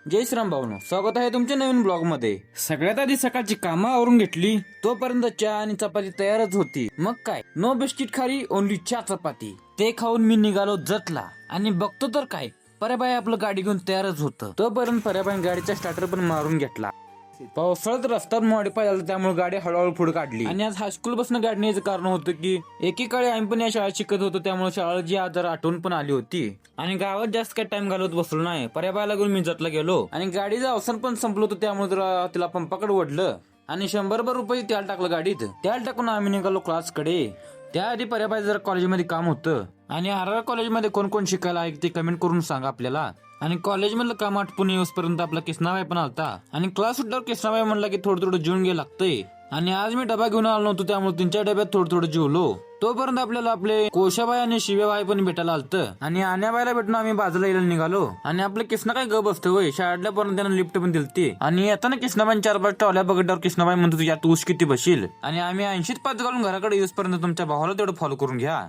जय श्रीराम भाऊनो, स्वागत आहे तुमच्या नवीन ब्लॉग मध्ये। सगळ्यात आधी सकाळची कामं आवरून घेतली, तोपर्यंत चहा आणि चपाती तयारच होती। मग काय, नो बिस्किट खारी, ओनली चहा चपाती। ते खाऊन मी निघालो जतला आणि बघतो तर काय, पऱ्याबाई आपलं गाडी घेऊन तयारच होतं। तोपर्यंत पऱ्याबाई गाडीचा स्टार्टर पण मारून घेतला। पावसाळ्यात रस्ता मॉडिफाय झाला, त्यामुळे गाडी हळूहळू पुढे काढली। आणि आज हायस्कूल बसणं काढण्याचं कारण होतं की एकीकडे आम्ही पण या शाळेत शिकत होतो, त्यामुळे शाळेची आजार आठवण पण आली होती। आणि गावात जास्त काही टाइम घालवत बसलो नाही, पर्याबायला घेऊन मी जतला गेलो आणि गाडीचं अवसान पण संपलं होतं, त्यामुळे तिला पंपाकडे ओढलं आणि 100 रुपये तेल टाकलं गाडीत। तेल टाकून आम्ही निघालो क्लासकडे। त्याआधी पर्याबाई जरा कॉलेजमध्ये काम होतं आणि RR कॉलेजमध्ये कोण कोण शिकायला आहे ते कमेंट करून सांगा आपल्याला। आणि कॉलेजमधलं काम आटपून येऊसपर्यंत आपला किसनाबाई पण आलता आणि क्लास सुटल्यावर किसनाबाई म्हणला की थोडं थोडं जेवून घ्यायला लागतंय। आणि आज मी डबा घेऊन आलो नव्हतो, त्यामुळे त्यांच्या डब्यात थोडं थोडं जेवलो। तोपर्यंत आपल्याला आपले कोशाबाई आणि शिव्याबाई पण भेटायला आलतं आणि आण्याबाईला भेटून आम्ही बाजूला यायला निघालो। आणि आपलं किसना काय गप बसतं होय, शाळेतल्या पर्यंत त्यांना लिफ्ट पण दिलती। आणि येताना किसनाबाई 4-5 टॉल्या बघितल्यावर किसनाबाई म्हणतो यात ऊस किती बशील। आणि आम्ही 80 पाच घालून घराकडे येऊसपर्यंत तुमच्या भावाला तेवढं फॉलो करून घ्या।